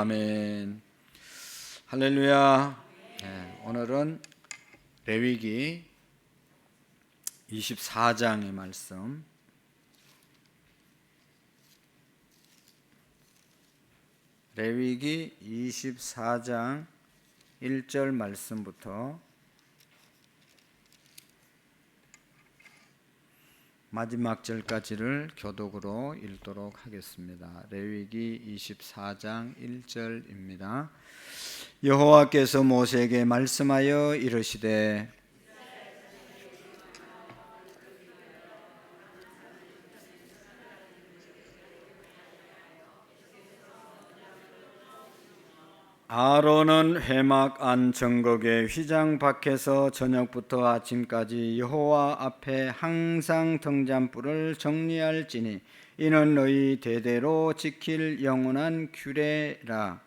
아멘. 할렐루야. 오늘은 레위기 24장의 말씀, 레위기 24장 1절 말씀부터 마지막 절까지를 교독으로 읽도록 하겠습니다. 레위기 24장 1절입니다. 여호와께서 모세에게 말씀하여 이르시되 아론은 회막 안 정곡의 휘장 밖에서 저녁부터 아침까지 여호와 앞에 항상 등잔불을 정리할지니 이는 너희 대대로 지킬 영원한 규례라.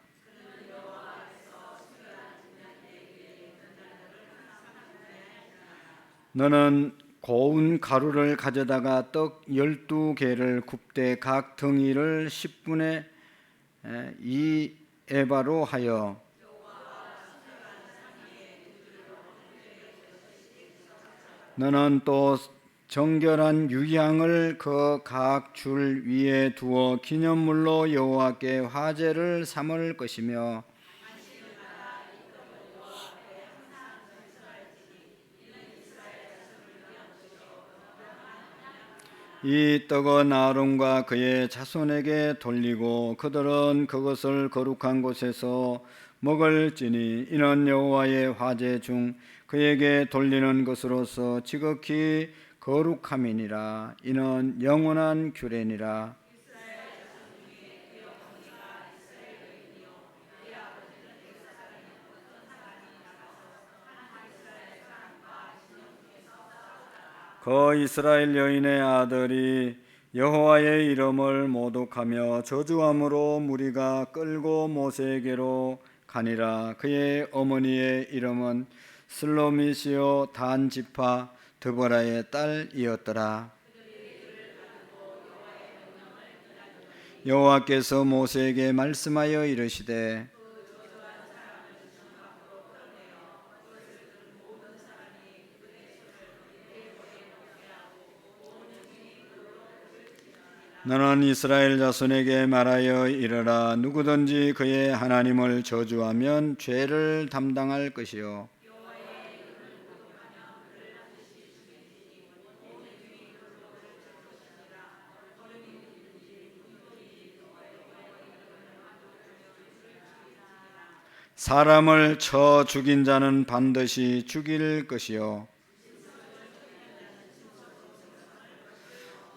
너는 고운 가루를 가져다가 떡 12개를 굽되 각 덩이를 10분의 2 에바로 하여 너는 또 정결한 유향을 그 각 줄 위에 두어 기념물로 여호와께 화제를 삼을 것이며 이 떡은 아론과 그의 자손에게 돌리고 그들은 그것을 거룩한 곳에서 먹을지니 이는 여호와의 화제 중 그에게 돌리는 것으로서 지극히 거룩함이니라. 이는 영원한 규례니라. 그 이스라엘 여인의 아들이 여호와의 이름을 모독하며 저주함으로 무리가 끌고 모세에게로 가니라. 그의 어머니의 이름은 슬로미시요 단지파 드보라의 딸이었더라. 여호와께서 모세에게 말씀하여 이르시되 너는 이스라엘 자손에게 말하여 이르라. 누구든지 그의 하나님을 저주하면 죄를 담당할 것이요 사람을 쳐 죽인 자는 반드시 죽일 것이요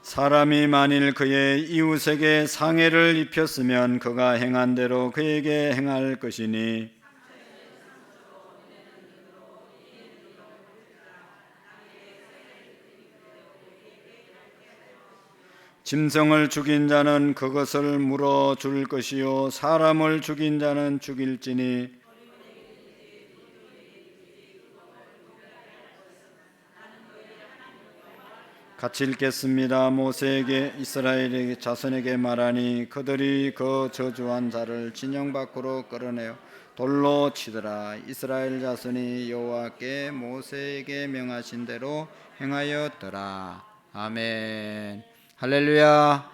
사람이 만일 그의 이웃에게 상해를 입혔으면 그가 행한 대로 그에게 행할 것이니 짐승을 죽인 자는 그것을 물어 줄 것이요 사람을 죽인 자는 죽일지니 같이 읽겠습니다. 모세에게 이스라엘의 자손에게 말하니 그들이 그 저주한 자를 진영 밖으로 끌어내어 돌로 치더라. 이스라엘 자손이 여호와께 모세에게 명하신 대로 행하였더라. 아멘. 할렐루야.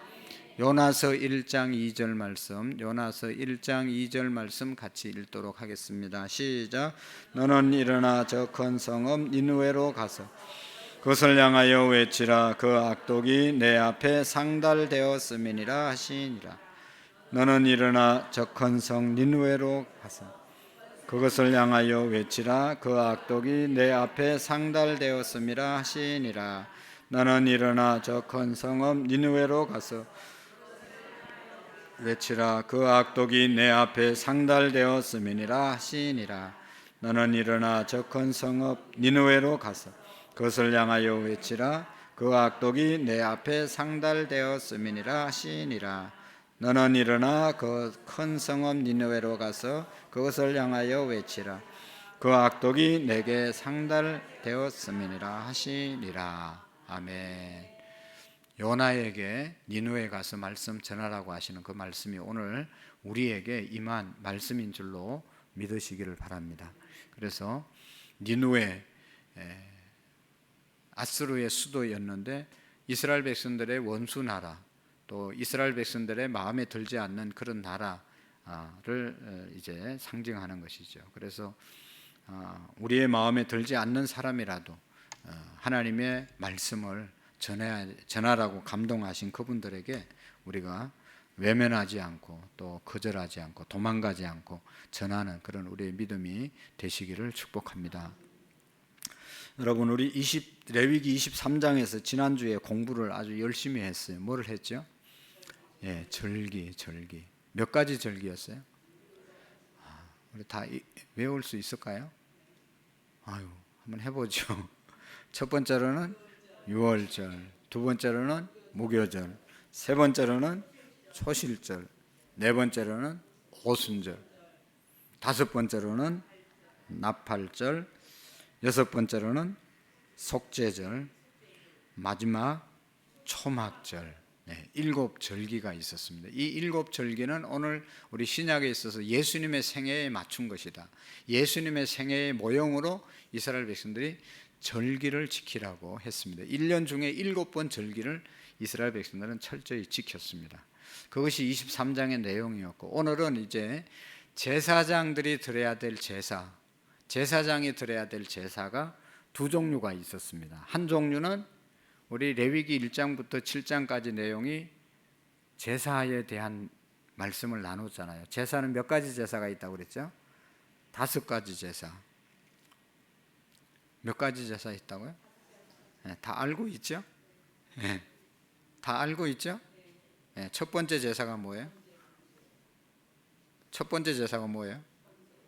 요나서 1장 2절 말씀, 요나서 1장 2절 말씀 같이 읽도록 하겠습니다. 시작. 너는 일어나 저 큰 성읍 니느웨로 가서 그것을 향하여 외치라. 그 악독이 내 앞에 상달되었음이니라 하시니라. 너는 일어나 저 큰 성 니느웨로 가서 그것을 향하여 외치라. 그 악독이 내 앞에 상달되었음이라 하시니라. 너는 일어나 저 큰 성읍 니느웨로 가서 외치라. 그 악독이 내 앞에 상달되었음이니라 하시니라. 너는 일어나 저 큰 성읍 니느웨로 가서 그것을 향하여 외치라. 그 악독이 내 앞에 상달되었음이니라 하시니라. 너는 일어나 그 큰 성읍 니느웨로 가서 그것을 향하여 외치라. 그 악독이 내게 상달되었음이니라 하시니라. 아멘. 요나에게 니느웨 가서 말씀 전하라고 하시는 그 말씀이 오늘 우리에게 임한 말씀인 줄로 믿으시기를 바랍니다. 그래서 니누에 아수르의 수도였는데 이스라엘 백성들의 원수 나라, 또 이스라엘 백성들의 마음에 들지 않는 그런 나라를 이제 상징하는 것이죠. 그래서 우리의 마음에 들지 않는 사람이라도 하나님의 말씀을 전하라고 감동하신 그분들에게 우리가 외면하지 않고 또 거절하지 않고 도망가지 않고 전하는 그런 우리의 믿음이 되시기를 축복합니다. 여러분, 우리 레위기 23장에서 지난주에 공부를 아주 열심히 했어요. 뭐를 했죠? 절기. 몇 가지 절기였어요? 우리 다 외울 수 있을까요? 한번 해보죠. 첫 번째로는 유월절, 두 번째로는 무교절, 세 번째로는 초실절, 네 번째로는 오순절, 다섯 번째로는 나팔절, 여섯 번째로는 속죄절, 마지막 초막절. 일곱 절기가 있었습니다. 이 일곱 절기는 오늘 우리 신약에 있어서 예수님의 생애에 맞춘 것이다. 예수님의 생애의 모형으로 이스라엘 백성들이 절기를 지키라고 했습니다. 1년 중에 7번 절기를 이스라엘 백성들은 철저히 지켰습니다. 그것이 23장의 내용이었고, 오늘은 이제 제사장들이 드려야 될 제사장이 드려야 될 제사가 두 종류가 있었습니다. 한 종류는 우리 레위기 1장부터 7장까지 내용이 제사에 대한 말씀을 나눴잖아요. 제사는 몇 가지 제사가 있다고 그랬죠? 5가지 제사. 몇 가지 제사 있다고요? 다 알고 있죠? 다 알고 있죠? 첫 번째 제사가 뭐예요?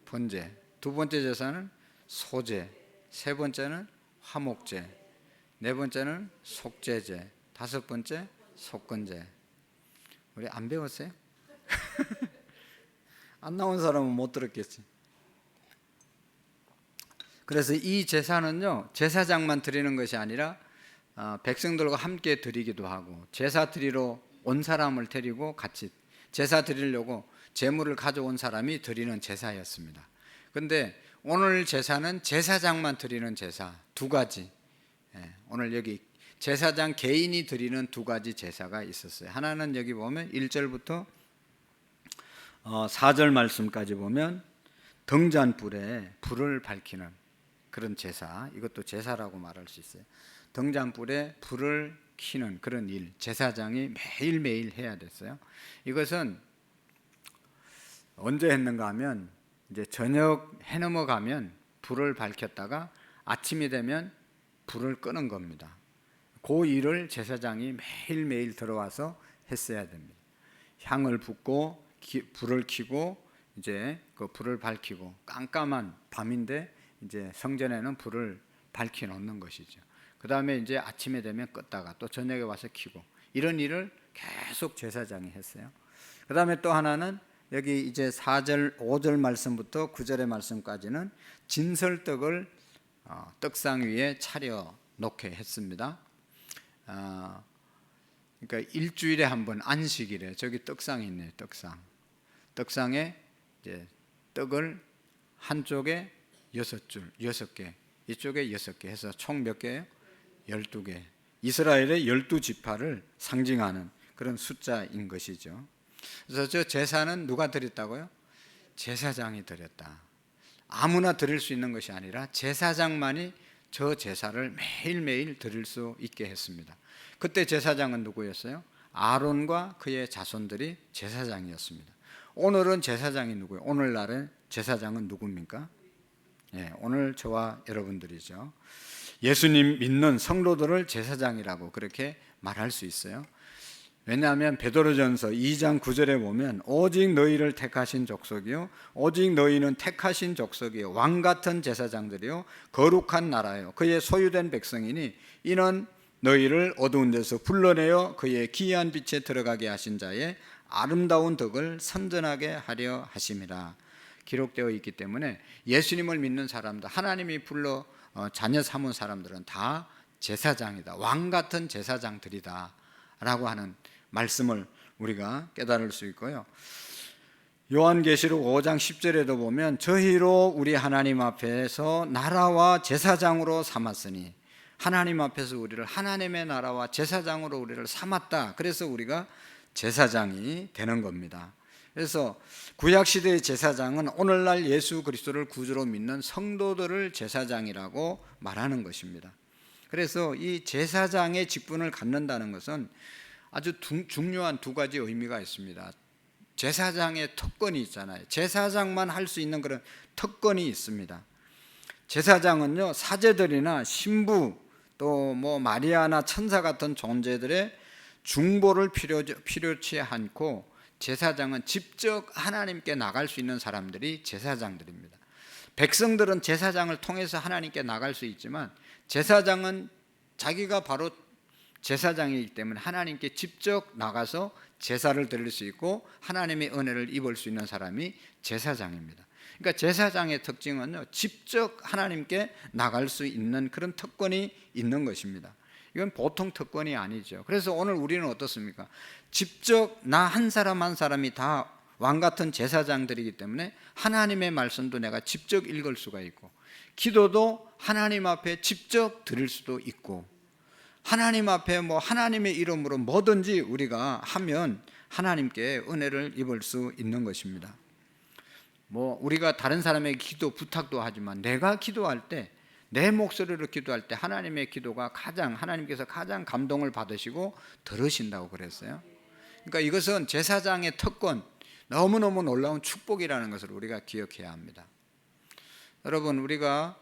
번제. 두 번째 제사는 소제. 세 번째는 화목제. 네 번째는 속죄제. 다섯 번째 속건제. 우리 안 배웠어요? 안 나온 사람은 못 들었겠지. 그래서 이 제사는요, 제사장만 드리는 것이 아니라 백성들과 함께 드리기도 하고, 제사 드리러 온 사람을 데리고 같이 제사 드리려고 제물을 가져온 사람이 드리는 제사였습니다. 그런데 오늘 제사는 제사장만 드리는 제사 두 가지. 오늘 여기 제사장 개인이 드리는 두 가지 제사가 있었어요. 하나는 여기 보면 1절부터 4절 말씀까지 보면 등잔불에 불을 밝히는 그런 제사, 이것도 제사라고 말할 수 있어요. 등잔불에 불을 켜는 그런 일, 제사장이 매일매일 해야 됐어요. 이것은 언제 했는가 하면 이제 저녁 해 넘어가면 불을 밝혔다가 아침이 되면 불을 끄는 겁니다. 그 일을 제사장이 매일매일 들어와서 했어야 됩니다. 향을 붓고 불을 켜고 이제 그 불을 밝히고, 깜깜한 밤인데 이제 성전에는 불을 밝혀 놓는 것이죠. 그 다음에 이제 아침에 되면 껐다가 또 저녁에 와서 켜고, 이런 일을 계속 제사장이 했어요. 그 다음에 또 하나는 여기 이제 4절, 5절 말씀부터 9절의 말씀까지는 진설떡을 떡상 위에 차려 놓게 했습니다. 그러니까 일주일에 한 번 안식일에 저기 떡상이 있네요. 떡상에 이제 떡을 한쪽에 6줄, 6개, 이쪽에 6개 해서 총 몇 개예요? 12개. 이스라엘의 12지파를 상징하는 그런 숫자인 것이죠. 그래서 저 제사는 누가 드렸다고요? 제사장이 드렸다. 아무나 드릴 수 있는 것이 아니라 제사장만이 저 제사를 매일매일 드릴 수 있게 했습니다. 그때 제사장은 누구였어요? 아론과 그의 자손들이 제사장이었습니다. 오늘은 제사장이 누구예요? 오늘날의 제사장은 누굽니까? 오늘 저와 여러분들이죠. 예수님 믿는 성도들을 제사장이라고 그렇게 말할 수 있어요. 왜냐하면 베드로전서 2장 9절에 보면 오직 너희를 택하신 족속이요 오직 너희는 택하신 족속이요 왕같은 제사장들이요 거룩한 나라요 그의 소유된 백성이니 이는 너희를 어두운 데서 불러내어 그의 기이한 빛에 들어가게 하신 자의 아름다운 덕을 선전하게 하려 하심이라 기록되어 있기 때문에 예수님을 믿는 사람들, 하나님이 불러 자녀 삼은 사람들은 다 제사장이다, 왕같은 제사장들이다 라고 하는 말씀을 우리가 깨달을 수 있고요. 요한계시록 5장 10절에도 보면 저희로 우리 하나님 앞에서 나라와 제사장으로 삼았으니, 하나님 앞에서 우리를 하나님의 나라와 제사장으로 우리를 삼았다. 그래서 우리가 제사장이 되는 겁니다. 그래서 구약시대의 제사장은 오늘날 예수 그리스도를 구주로 믿는 성도들을 제사장이라고 말하는 것입니다. 그래서 이 제사장의 직분을 갖는다는 것은 아주 중요한 두 가지 의미가 있습니다. 제사장의 특권이 있잖아요. 제사장만 할 수 있는 그런 특권이 있습니다. 제사장은요, 사제들이나 신부 또 뭐 마리아나 천사 같은 존재들의 중보를 필요치 않고, 제사장은 직접 하나님께 나갈 수 있는 사람들이 제사장들입니다. 백성들은 제사장을 통해서 하나님께 나갈 수 있지만, 제사장은 자기가 바로 제사장이기 때문에 하나님께 직접 나가서 제사를 드릴 수 있고 하나님의 은혜를 입을 수 있는 사람이 제사장입니다. 그러니까 제사장의 특징은요, 직접 하나님께 나갈 수 있는 그런 특권이 있는 것입니다. 이건 보통 특권이 아니죠. 그래서 오늘 우리는 어떻습니까? 직접 나 한 사람 한 사람이 다 왕같은 제사장들이기 때문에 하나님의 말씀도 내가 직접 읽을 수가 있고, 기도도 하나님 앞에 직접 드릴 수도 있고, 하나님 앞에 하나님의 이름으로 뭐든지 우리가 하면 하나님께 은혜를 입을 수 있는 것입니다. 우리가 다른 사람에게 기도 부탁도 하지만, 내가 기도할 때, 내 목소리로 기도할 때 하나님의 기도가 하나님께서 가장 감동을 받으시고 들으신다고 그랬어요. 그러니까 이것은 제사장의 특권, 너무너무 놀라운 축복이라는 것을 우리가 기억해야 합니다. 여러분, 우리가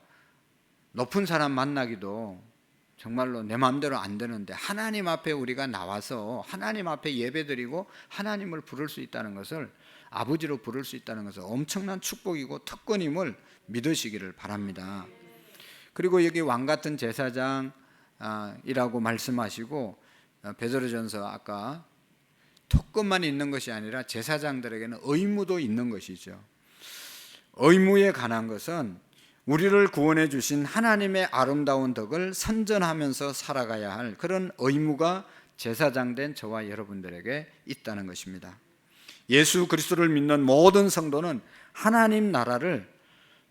높은 사람 만나기도 정말로 내 마음대로 안 되는데, 하나님 앞에 우리가 나와서 하나님 앞에 예배드리고 하나님을 부를 수 있다는 것을, 아버지로 부를 수 있다는 것은 엄청난 축복이고 특권임을 믿으시기를 바랍니다. 그리고 여기 왕같은 제사장이라고 말씀하시고, 베드로전서 아까 특권만 있는 것이 아니라 제사장들에게는 의무도 있는 것이죠. 의무에 관한 것은 우리를 구원해 주신 하나님의 아름다운 덕을 선전하면서 살아가야 할 그런 의무가 제사장 된 저와 여러분들에게 있다는 것입니다. 예수 그리스도를 믿는 모든 성도는 하나님 나라를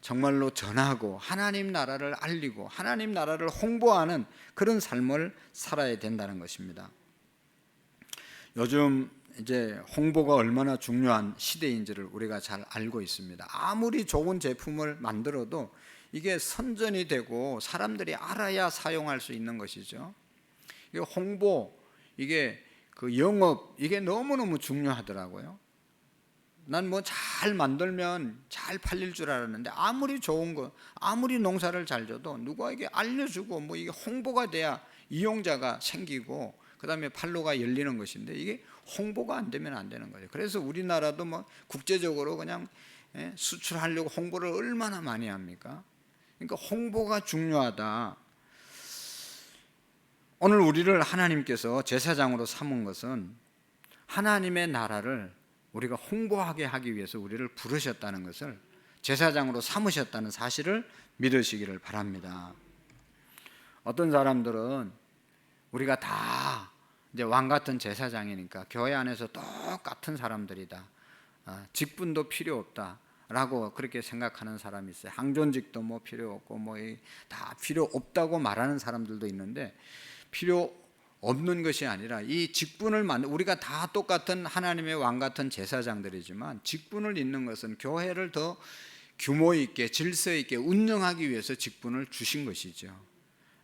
정말로 전하고 하나님 나라를 알리고 하나님 나라를 홍보하는 그런 삶을 살아야 된다는 것입니다. 요즘 이제 홍보가 얼마나 중요한 시대인지를 우리가 잘 알고 있습니다. 아무리 좋은 제품을 만들어도 이게 선전이 되고 사람들이 알아야 사용할 수 있는 것이죠. 이게 홍보, 이게 그 영업, 이게 너무너무 중요하더라고요. 난 잘 만들면 잘 팔릴 줄 알았는데, 아무리 좋은 거, 아무리 농사를 잘 져도 누구에게 알려주고 이게 홍보가 돼야 이용자가 생기고 그 다음에 판로가 열리는 것인데, 이게 홍보가 안 되면 안 되는 거죠. 그래서 우리나라도 국제적으로 그냥 수출하려고 홍보를 얼마나 많이 합니까? 그러니까 홍보가 중요하다. 오늘 우리를 하나님께서 제사장으로 삼은 것은 하나님의 나라를 우리가 홍보하게 하기 위해서 우리를 부르셨다는 것을, 제사장으로 삼으셨다는 사실을 믿으시기를 바랍니다. 어떤 사람들은 우리가 다 이제 왕같은 제사장이니까 교회 안에서 똑같은 사람들이다, 직분도 필요 없다라고 그렇게 생각하는 사람이 있어요. 항존직도 필요 없고 다 필요 없다고 말하는 사람들도 있는데, 필요 없는 것이 아니라 이 직분을 우리가 다 똑같은 하나님의 왕같은 제사장들이지만, 직분을 잇는 것은 교회를 더 규모 있게 질서 있게 운영하기 위해서 직분을 주신 것이죠.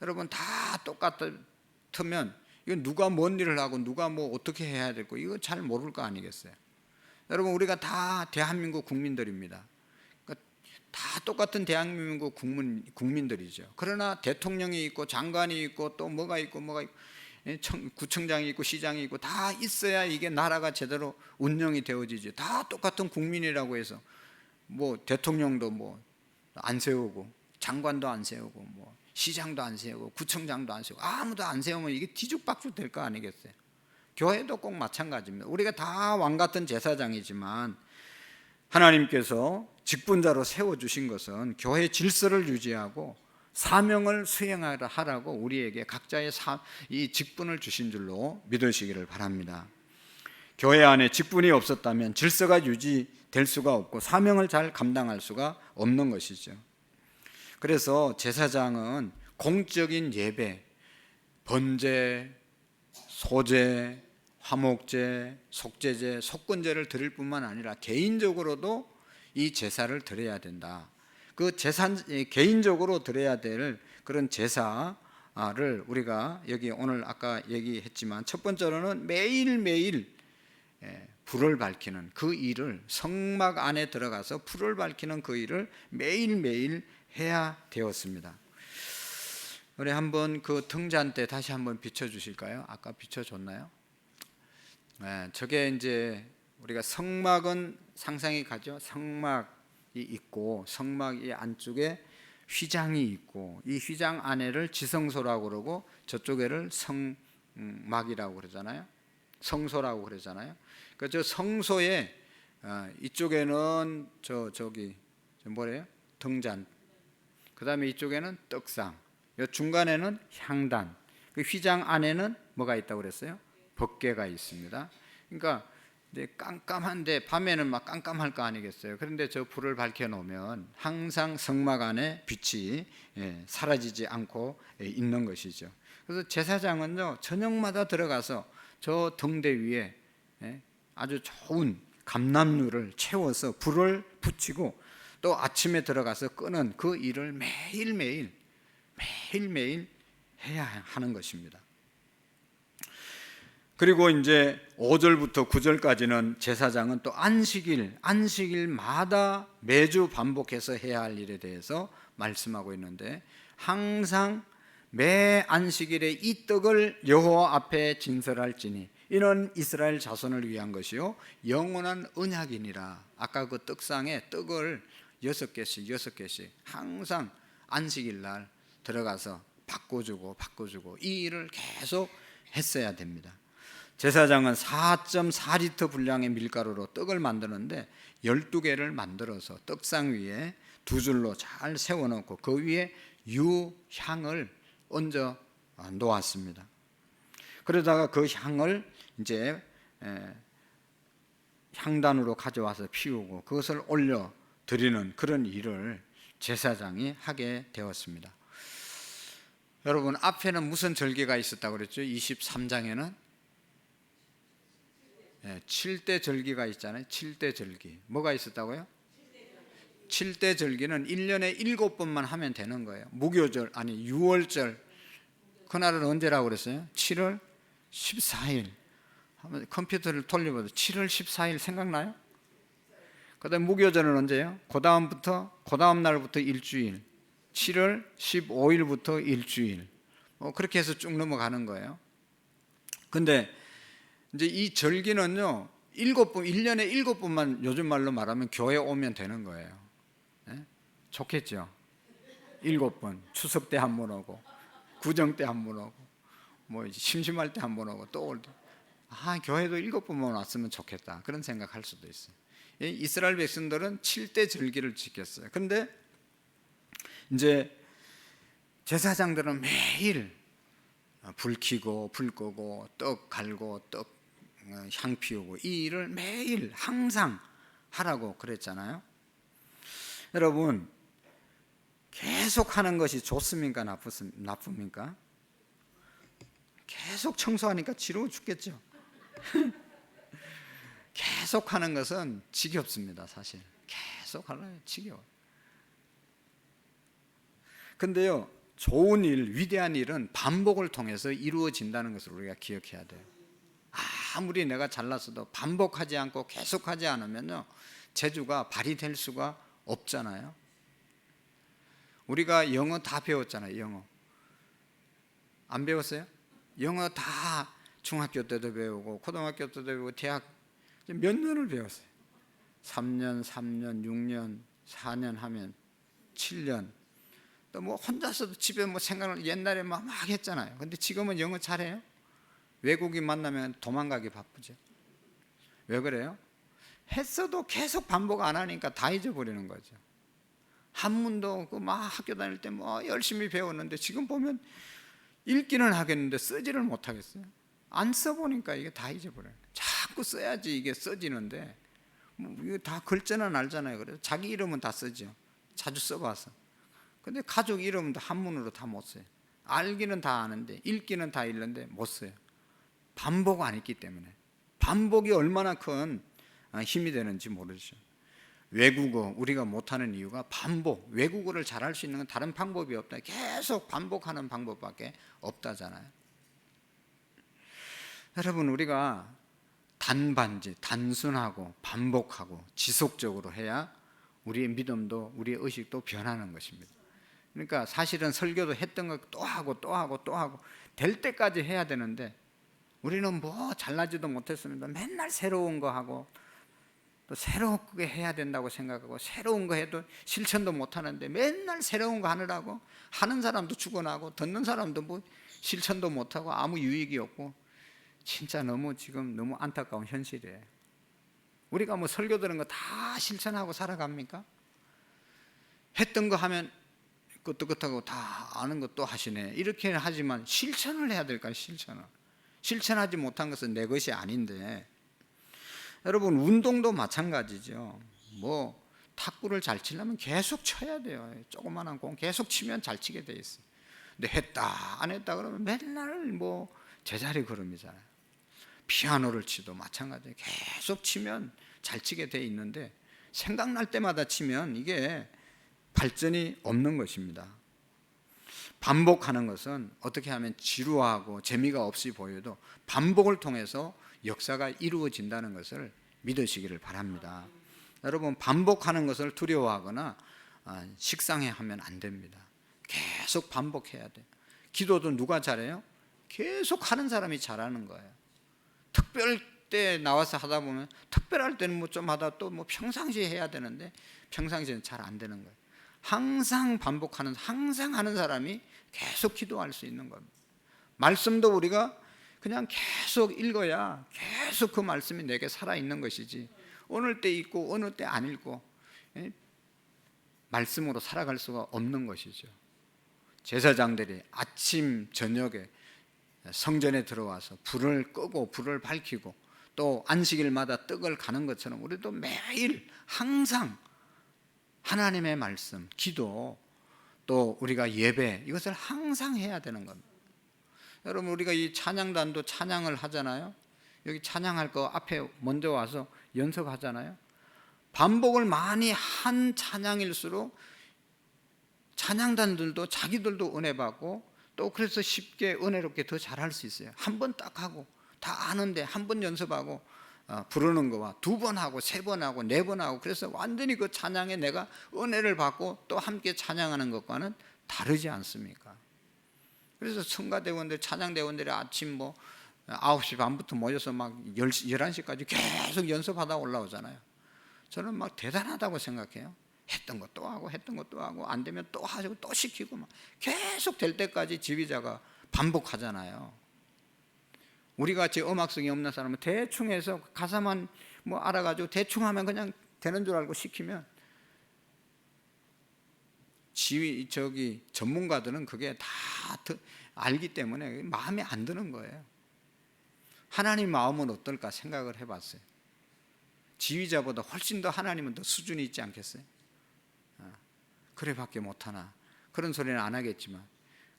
여러분, 다 똑같으면 이건 누가 뭔 일을 하고 누가 어떻게 해야 되고 이거 잘 모를 거 아니겠어요? 여러분, 우리가 다 대한민국 국민들입니다. 그러니까 다 똑같은 대한민국 국민들이죠. 그러나 대통령이 있고 장관이 있고 또 뭐가 있고 구청장이 있고 시장이 있고 다 있어야 이게 나라가 제대로 운영이 되어지죠. 다 똑같은 국민이라고 해서 대통령도 안 세우고 장관도 안 세우고 시장도 안 세우고 구청장도 안 세우고 아무도 안 세우면 이게 뒤죽박죽 될 거 아니겠어요? 교회도 꼭 마찬가지입니다. 우리가 다 왕같은 제사장이지만 하나님께서 직분자로 세워주신 것은 교회 질서를 유지하고 사명을 수행하라고 우리에게 각자의 이 직분을 주신 줄로 믿으시기를 바랍니다. 교회 안에 직분이 없었다면, 질서가 유지되지 될 수가 없고 사명을 잘 감당할 수가 없는 것이죠. 그래서 제사장은 공적인 예배, 번제, 소제, 화목제, 속죄제, 속건제를 드릴 뿐만 아니라 개인적으로도 이 제사를 드려야 된다. 그 제사, 개인적으로 드려야 될 그런 제사를 우리가 여기 오늘 아까 얘기했지만 첫 번째로는 매일매일 불을 밝히는 그 일을, 성막 안에 들어가서 불을 밝히는 그 일을 매일매일 해야 되었습니다. 우리 한번 그 등잔 때 다시 한번 비춰주실까요? 아까 비춰줬나요? 저게 이제 우리가 성막은 상상이 가죠. 성막이 있고 성막 이 안쪽에 휘장이 있고 이 휘장 안에를 지성소라고 그러고 저쪽에를 성막이라고 그러잖아요. 성소라고 그러잖아요. 그 저 성소에 이쪽에는 저기 뭐래요? 등잔. 그다음에 이쪽에는 떡상. 요 중간에는 향단. 그 휘장 안에는 뭐가 있다고 그랬어요? 법궤가 있습니다. 그러니까 깜깜한데 밤에는 막 깜깜할 거 아니겠어요. 그런데 저 불을 밝혀 놓으면 항상 성막 안에 빛이 사라지지 않고 있는 것이죠. 그래서 제사장은요 저녁마다 들어가서 저 등대 위에 아주 좋은 감람류를 채워서 불을 붙이고 또 아침에 들어가서 끄는 그 일을 매일매일 해야 하는 것입니다. 그리고 이제 5절부터 9절까지는 제사장은 또 안식일마다 매주 반복해서 해야 할 일에 대해서 말씀하고 있는데 항상 매 안식일에 이 떡을 여호와 앞에 진설할지니 이는 이스라엘 자손을 위한 것이요 영원한 언약이니라. 아까 그 떡상에 떡을 6개씩 항상 안식일 날 들어가서 바꿔주고 이 일을 계속 했어야 됩니다. 제사장은 4.4리터 분량의 밀가루로 떡을 만드는데 12개를 만들어서 떡상 위에 두 줄로 잘 세워놓고 그 위에 유향을 얹어 놓았습니다. 그러다가 그 향을 이제 향단으로 가져와서 피우고 그것을 올려 드리는 그런 일을 제사장이 하게 되었습니다. 여러분 앞에는 무슨 절기가 있었다고 그랬죠? 23장에는 7대 절기가 있잖아요. 7대 절기. 뭐가 있었다고요? 7대 절기는 1년에 7번만 하면 되는 거예요. 무교절 아니 6월절 그날은 언제라고 그랬어요? 7월 14일. 컴퓨터를 돌려봐도 7월 14일 생각나요? 그 다음 무교절은 언제예요? 그 다음 날부터 일주일 7월 15일부터 일주일 그렇게 해서 쭉 넘어가는 거예요. 근데 이제 이 절기는요 1년에 7번만 요즘 말로 말하면 교회 오면 되는 거예요. 좋겠죠? 7번 추석 때 한 번 오고 구정 때 한 번 오고 뭐 이제 심심할 때 한 번 오고 또 올 때 교회도 7번만 왔으면 좋겠다 그런 생각할 수도 있어요. 이스라엘 백성들은 7대 절기를 지켰어요. 그런데 이제 제사장들은 매일 불 켜고 불 끄고 떡 갈고 떡 향 피우고 이 일을 매일 항상 하라고 그랬잖아요. 여러분 계속 하는 것이 좋습니까? 나쁩니까? 계속 청소하니까 지루워 죽겠죠. 계속 하는 것은 지겹습니다. 사실 계속 하려면 지겨워요. 근데요 좋은 일, 위대한 일은 반복을 통해서 이루어진다는 것을 우리가 기억해야 돼요. 아무리 내가 잘났어도 반복하지 않고 계속하지 않으면요 재주가 발휘될 수가 없잖아요. 우리가 영어 다 배웠잖아요. 영어 안 배웠어요? 영어 다 중학교 때도 배우고 고등학교 때도 배우고 대학 몇 년을 배웠어요. 3년, 6년, 4년 하면 7년. 또 뭐 혼자서도 집에 뭐 생각을 옛날에 막 했잖아요. 근데 지금은 영어 잘해요? 외국인 만나면 도망가기 바쁘죠. 왜 그래요? 했어도 계속 반복 안 하니까 다 잊어버리는 거죠. 한문도 그 막 학교 다닐 때 뭐 열심히 배웠는데 지금 보면 읽기는 하겠는데 쓰지를 못하겠어요. 안 써보니까 이게 다 잊어버려요. 자꾸 써야지 이게 써지는데 이거 다 글자는 알잖아요. 그래서 자기 이름은 다 쓰죠. 자주 써봐서. 근데 가족 이름은 한문으로 다 못 써요. 알기는 다 아는데 읽기는 다 읽는데 못 써요. 반복 안 했기 때문에. 반복이 얼마나 큰 힘이 되는지 모르죠. 외국어 우리가 못하는 이유가 반복. 외국어를 잘할 수 있는 건 다른 방법이 없다. 계속 반복하는 방법밖에 없다잖아요. 여러분, 우리가 단반지, 단순하고 반복하고 지속적으로 해야 우리의 믿음도 우리의 의식도 변하는 것입니다. 그러니까 사실은 설교도 했던 거 또 하고 또 하고 또 하고 될 때까지 해야 되는데, 우리는 뭐 잘나지도 못했습니다. 맨날 새로운 거 하고 또 새롭게 해야 된다고 생각하고, 새로운 거 해도 실천도 못하는데 맨날 새로운 거 하느라고 하는 사람도 죽어나고 듣는 사람도 뭐 실천도 못하고 아무 유익이 없고, 진짜 지금 너무 안타까운 현실이에요. 우리가 뭐 설교 들은 거 다 실천하고 살아갑니까? 했던 거 하면 끄떡끄떡하고 다 아는 것도 하시네, 이렇게 하지만 실천을 해야 될까요? 실천하지 못한 것은 내 것이 아닌데. 여러분, 운동도 마찬가지죠. 뭐 탁구를 잘 치려면 계속 쳐야 돼요. 조그만한 공 계속 치면 잘 치게 돼 있어요. 근데 했다 안 했다 그러면 맨날 뭐 제자리 걸음이잖아요. 피아노를 치도 마찬가지예요. 계속 치면 잘 치게 돼 있는데 생각날 때마다 치면 이게 발전이 없는 것입니다. 반복하는 것은 어떻게 하면 지루하고 재미가 없이 보여도 반복을 통해서 역사가 이루어진다는 것을 믿으시기를 바랍니다. 여러분, 반복하는 것을 두려워하거나 식상해하면 안 됩니다. 계속 반복해야 돼요. 기도도 누가 잘해요? 계속 하는 사람이 잘하는 거예요. 특별 때 나와서 하다 보면 특별할 때는 뭐 좀 하다 또 뭐 평상시에 해야 되는데 평상시에는 잘 안 되는 거예요. 항상 반복하는, 항상 하는 사람이 계속 기도할 수 있는 겁니다. 말씀도 우리가 그냥 계속 읽어야 계속 그 말씀이 내게 살아있는 것이지, 어느 때 읽고 어느 때 안 읽고 말씀으로 살아갈 수가 없는 것이죠. 제사장들이 아침 저녁에 성전에 들어와서 불을 끄고 불을 밝히고 또 안식일마다 떡을 가는 것처럼 우리도 매일 항상 하나님의 말씀, 기도, 또 우리가 예배, 이것을 항상 해야 되는 겁니다. 여러분, 우리가 이 찬양단도 찬양을 하잖아요. 여기 찬양할 거 앞에 먼저 와서 연습하잖아요. 반복을 많이 한 찬양일수록 찬양단들도 자기들도 은혜 받고 또 그래서 쉽게 은혜롭게 더 잘할 수 있어요. 한 번 딱 하고 다 아는데 한 번 연습하고 부르는 거와 두 번 하고 세 번 하고 네 번 하고, 그래서 완전히 그 찬양에 내가 은혜를 받고 또 함께 찬양하는 것과는 다르지 않습니까? 그래서 성가대원들, 찬양대원들이 아침 뭐 9시 반부터 모여서 막 11시까지 계속 연습하다 올라오잖아요. 저는 막 대단하다고 생각해요. 했던 것도 하고 했던 것도 하고 안 되면 또 하고 또 시키고 막 계속 될 때까지 지휘자가 반복하잖아요. 우리같이 음악성이 없는 사람은 대충 해서 가사만 뭐 알아가지고 대충 하면 그냥 되는 줄 알고 시키면, 전문가들은 그게 다 알기 때문에 마음에 안 드는 거예요. 하나님 마음은 어떨까 생각을 해봤어요. 지휘자보다 훨씬 더 하나님은 더 수준이 있지 않겠어요? 그래밖에 못하나, 그런 소리는 안 하겠지만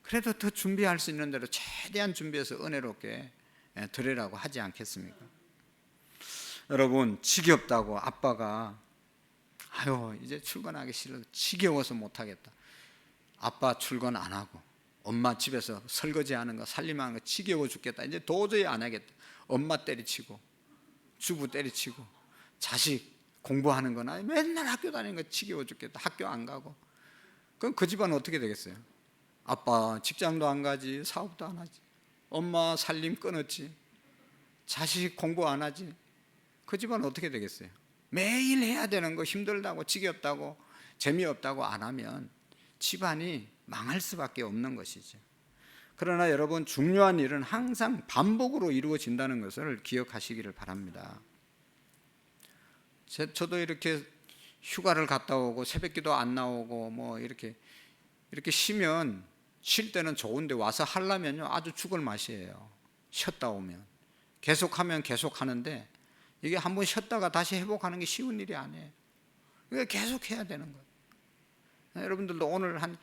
그래도 더 준비할 수 있는 대로 최대한 준비해서 은혜롭게 드리라고 하지 않겠습니까? 여러분, 지겹다고 아빠가 이제 출근하기 싫어, 지겨워서 못하겠다, 아빠 출근 안 하고 엄마 집에서 설거지하는 거 살림하는 거 지겨워 죽겠다, 이제 도저히 안 하겠다, 엄마 때리치고 주부 때리치고 자식 공부하는 거나 맨날 학교 다니는 거 지겨워 죽겠다, 학교 안 가고, 그럼 그 집안은 어떻게 되겠어요? 아빠 직장도 안 가지, 사업도 안 하지, 엄마 살림 끊었지, 자식 공부 안 하지, 그 집안은 어떻게 되겠어요? 매일 해야 되는 거 힘들다고 지겹다고 재미없다고 안 하면 집안이 망할 수밖에 없는 것이죠. 그러나 여러분, 중요한 일은 항상 반복으로 이루어진다는 것을 기억하시기를 바랍니다. 저도 이렇게 휴가를 갔다 오고 새벽기도 안 나오고 뭐 이렇게 쉬면, 쉴 때는 좋은데 와서 하려면요 아주 죽을 맛이에요. 쉬었다 오면 계속하면 계속 하는데 이게 한번 쉬었다가 다시 회복하는 게 쉬운 일이 아니에요. 이거 계속 해야 되는 거예요. 여러분들도 오늘 한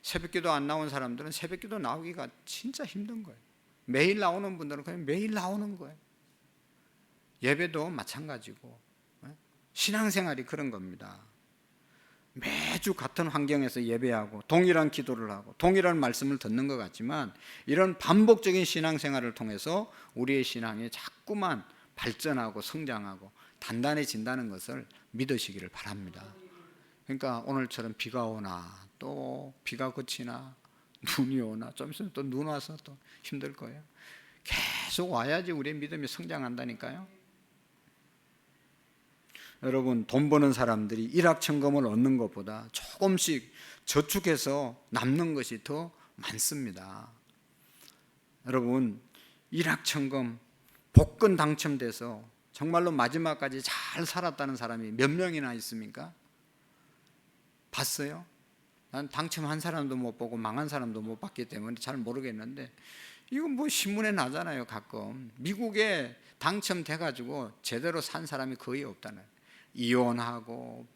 새벽기도 안 나온 사람들은 새벽기도 나오기가 진짜 힘든 거예요. 매일 나오는 분들은 그냥 매일 나오는 거예요. 예배도 마찬가지고 신앙생활이 그런 겁니다. 매주 같은 환경에서 예배하고 동일한 기도를 하고 동일한 말씀을 듣는 것 같지만 이런 반복적인 신앙생활을 통해서 우리의 신앙이 자꾸만 발전하고 성장하고 단단해진다는 것을 믿으시기를 바랍니다. 그러니까 오늘처럼 비가 오나 또 비가 그치나 눈이 오나 좀 있으면 또 눈 와서 또 힘들 거예요. 계속 와야지 우리의 믿음이 성장한다니까요. 여러분, 돈 버는 사람들이 일확천금을 얻는 것보다 조금씩 저축해서 남는 것이 더 많습니다. 여러분, 일확천금 복권 당첨돼서 정말로 마지막까지 잘 살았다는 사람이 몇 명이나 있습니까? 봤어요? 난 당첨한 사람도 못 보고 망한 사람도 못 봤기 때문에 잘 모르겠는데 이건 뭐 신문에 나잖아요. 가끔 미국에 당첨돼가지고 제대로 산 사람이 거의 없다는, 이혼하고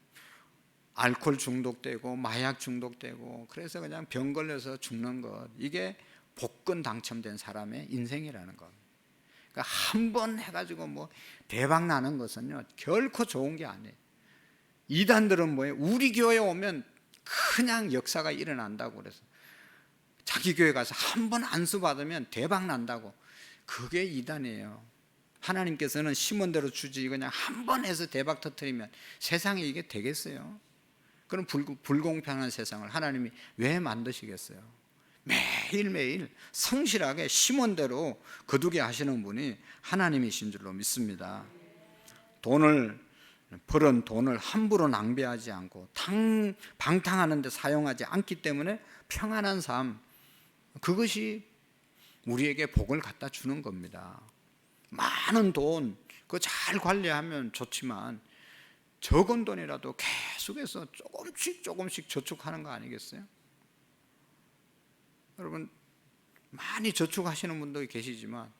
알코올 중독되고 마약 중독되고 그래서 그냥 병 걸려서 죽는 것, 이게 복권 당첨된 사람의 인생이라는 것. 그러니까 한 번 해가지고 뭐 대박 나는 것은요 결코 좋은 게 아니에요. 이단들은 뭐예요? 우리 교회에 오면 그냥 역사가 일어난다고 그래서 자기 교회 가서 한 번 안수 받으면 대박 난다고. 그게 이단이에요. 하나님께서는 심은 대로 주지 그냥 한 번 해서 대박 터뜨리면 세상에 이게 되겠어요? 그럼 불공평한 세상을 하나님이 왜 만드시겠어요? 매일매일 성실하게 심은 대로 거두게 하시는 분이 하나님이신 줄로 믿습니다. 벌은 돈을 함부로 낭비하지 않고 방탕하는 데 사용하지 않기 때문에 평안한 삶, 그것이 우리에게 복을 갖다 주는 겁니다. 많은 돈 그거 잘 관리하면 좋지만 적은 돈이라도 계속해서 조금씩 저축하는 거 아니겠어요? 여러분, 많이 저축하시는 분도 계시지만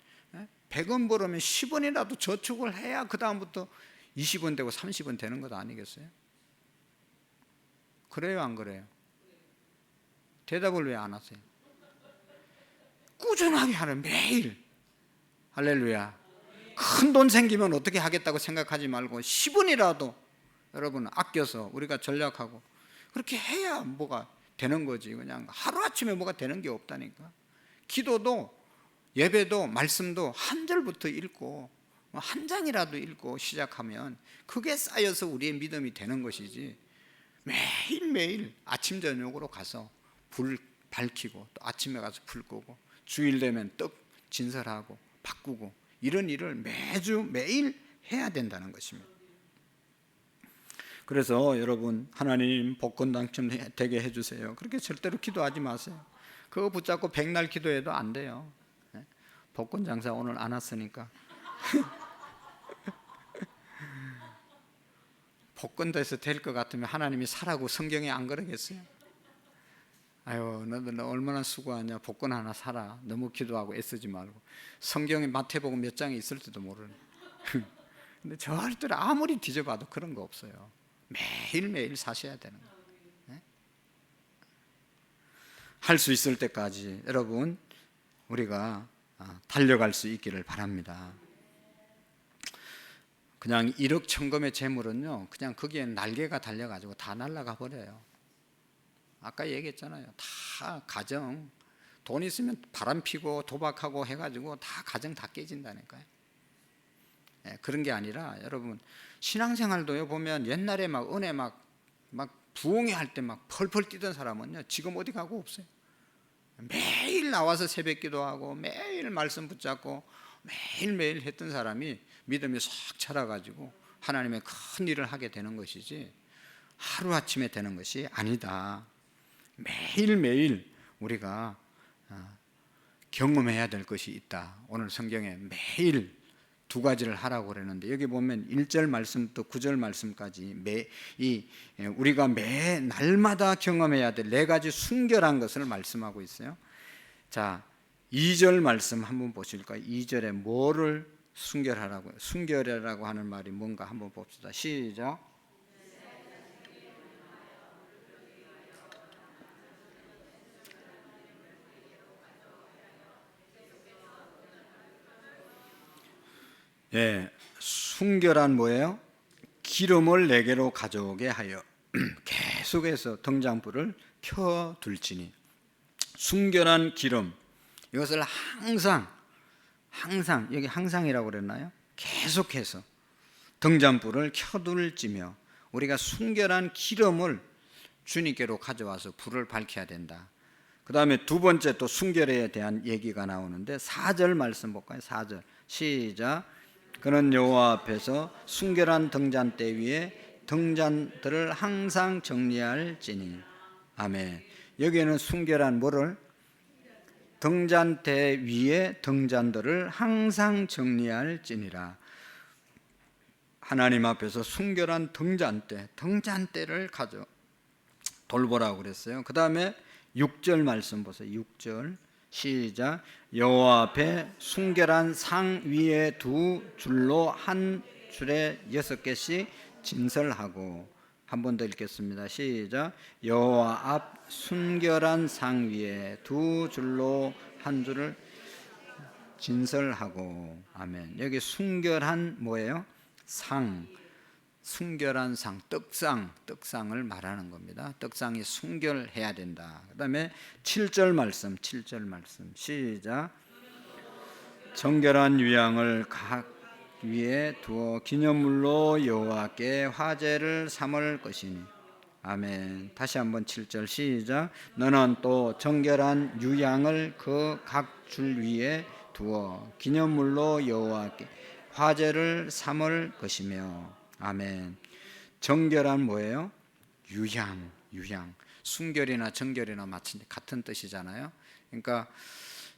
100원 벌으면 10원이라도 저축을 해야 그 다음부터 20원 되고 30원 되는 것 아니겠어요? 그래요, 안 그래요? 대답을 왜 안 하세요? 꾸준하게 하는, 매일. 할렐루야. 큰 돈 생기면 어떻게 하겠다고 생각하지 말고 10원이라도 여러분 아껴서 우리가 전략하고 그렇게 해야 뭐가 되는 거지. 그냥 하루아침에 뭐가 되는 게 없다니까. 기도도 예배도 말씀도 한 절부터 읽고 한 장이라도 읽고 시작하면 그게 쌓여서 우리의 믿음이 되는 것이지, 매일매일 아침 저녁으로 가서 불 밝히고 또 아침에 가서 불 끄고 주일 되면 떡 진설하고 바꾸고 이런 일을 매일 해야 된다는 것입니다. 그래서 여러분, 하나님 복권 당첨되게 해주세요, 그렇게 절대로 기도하지 마세요. 그거 붙잡고 백날 기도해도 안 돼요. 복권 장사 오늘 안 왔으니까 복권 돼서 될 것 같으면 하나님이 사라고 성경에 안 그러겠어요? 아유, 너들 얼마나 수고하냐, 복권 하나 사라. 너무 기도하고 애쓰지 말고. 성경에 마태복음 몇 장에 있을지도 모르는. 근데 절대로 아무리 뒤져봐도 그런 거 없어요. 매일매일 사셔야 되는 거예요. 할 수 있을 때까지 여러분 우리가 달려갈 수 있기를 바랍니다. 그냥 1억 천금의 재물은요 그냥 거기에 날개가 달려가지고 다 날아가 버려요. 아까 얘기했잖아요. 다 가정, 돈 있으면 바람 피고 도박하고 해가지고 다 가정 다 깨진다니까요. 그런 게 아니라 여러분, 신앙생활도요 보면 옛날에 막 은혜 막 부흥회 할 때 막 펄펄 뛰던 사람은요 지금 어디 가고 없어요. 매일 나와서 새벽 기도하고 매일 말씀 붙잡고 매일매일 했던 사람이 믿음이 싹 자라가지고 하나님의 큰 일을 하게 되는 것이지 하루아침에 되는 것이 아니다. 매일매일 우리가 경험해야 될 것이 있다. 오늘 성경에 매일 두 가지를 하라고 그러는데 여기 보면 1절 말씀부터 9절 말씀까지 우리가 매 날마다 경험해야 될 4가지 순결한 것을 말씀하고 있어요. 자, 2절 말씀 한번 보실까요? 2절에 뭐를 순결이라고 하는 말이 뭔가 한번 봅시다. 시작. 예, 순결한 뭐예요? 기름을 내게로 가져오게 하여 계속해서 등잔불을 켜둘지니. 순결한 기름, 이것을 항상 여기 항상이라고 그랬나요? 계속해서 등잔불을 켜둘지며, 우리가 순결한 기름을 주님께로 가져와서 불을 밝혀야 된다. 그 다음에 두 번째 또 순결에 대한 얘기가 나오는데 4절 말씀 볼까요? 4절 시작. 그는 여호와 앞에서 순결한 등잔대 위에 등잔들을 항상 정리할지니. 아멘. 여기에는 순결한 뭐를? 등잔대 위에 등잔들을 항상 정리할지니라. 하나님 앞에서 순결한 등잔대를 가져 돌보라고 그랬어요. 그 다음에 6절 말씀 보세요. 6절 시작. 여호와 앞에 순결한 상 위에 두 줄로 한 줄에 6개씩 진설하고. 한 번 더 읽겠습니다. 시작. 여호와 앞 순결한 상 위에 두 줄로 한 줄을 진설하고. 아멘. 여기 순결한 뭐예요? 상, 순결한 상, 떡상을 말하는 겁니다. 떡상이 순결해야 된다. 그 다음에 7절 말씀 시작. 정결한 유향을 각 위에 두어 기념물로 여호와께 화제를 삼을 것이니. 아멘. 다시 한번 7절 시작. 너는 또 정결한 유향을 그 각 줄 위에 두어 기념물로 여호와께 화제를 삼을 것이며. 아멘. 정결한 뭐예요? 유향. 순결이나 정결이나 마치 같은 뜻이잖아요. 그러니까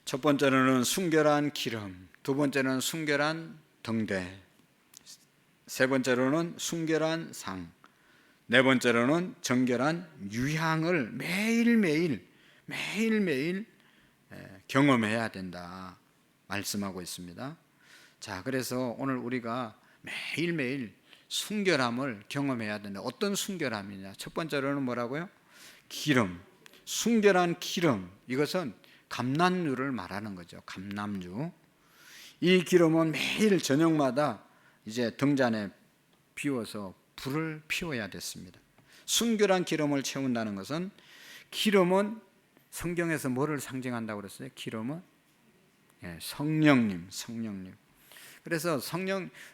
첫 번째로는 순결한 기름, 두 번째는 순결한 등대, 세 번째로는 순결한 상, 네 번째로는 정결한 유향을 매일매일 경험해야 된다 말씀하고 있습니다. 자, 그래서 오늘 우리가 매일매일 순결함을 경험해야 된다. 어떤 순결함이냐? 첫 번째로는 뭐라고요? 기름. 순결한 기름. 이것은 감람유를 말하는 거죠. 감람유. 이 기름은 매일 저녁마다 이제 등잔에 비워서 불을 피워야 됐습니다. 순결한 기름을 채운다는 것은, 기름은 성경에서 뭐를 상징한다고 그랬어요? 기름은 성령님. 그래서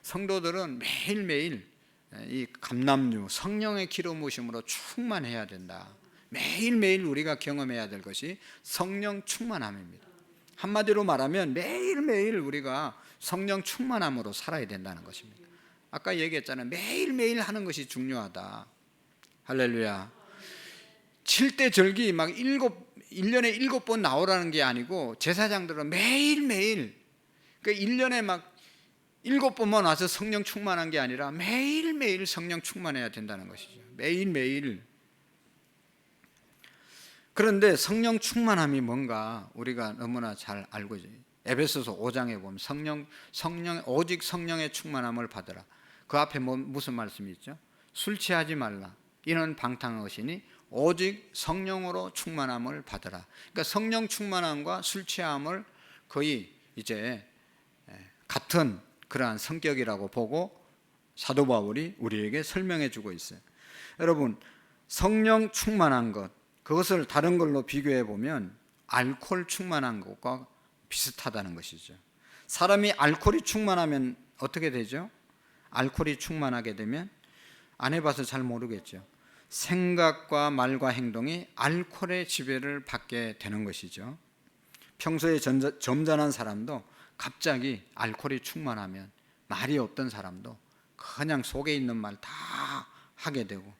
성도들은 매일매일 이 감람유, 성령의 기름 부으심으로 충만해야 된다. 매일매일 우리가 경험해야 될 것이 성령 충만함입니다. 한마디로 말하면 매일매일 우리가 성령 충만함으로 살아야 된다는 것입니다. 아까 얘기했잖아요. 매일매일 하는 것이 중요하다. 할렐루야. 7대 절기 막 1년에 7번 나오라는 게 아니고, 제사장들은 매일매일, 그러니까 1년에 막 7번만 와서 성령 충만한 게 아니라 매일매일 성령 충만해야 된다는 것이죠. 매일매일. 그런데 성령 충만함이 뭔가 우리가 너무나 잘 알고 있어요. 에베소서 5장에 보면 오직 성령의 충만함을 받으라. 그 앞에 무슨 말씀이 있죠? 술 취하지 말라. 이는 방탕한 것이니 오직 성령으로 충만함을 받으라. 그러니까 성령 충만함과 술 취함을 거의 이제 같은 그러한 성격이라고 보고 사도 바울이 우리에게 설명해 주고 있어요. 여러분, 성령 충만한 것, 그것을 다른 걸로 비교해 보면 알코올 충만한 것과 비슷하다는 것이죠. 사람이 알코올이 충만하면 어떻게 되죠? 알코올이 충만하게 되면, 안 해봐서 잘 모르겠죠. 생각과 말과 행동이 알코올의 지배를 받게 되는 것이죠. 평소에 점잖은 사람도 갑자기 알코올이 충만하면, 말이 없던 사람도 그냥 속에 있는 말 다 하게 되고,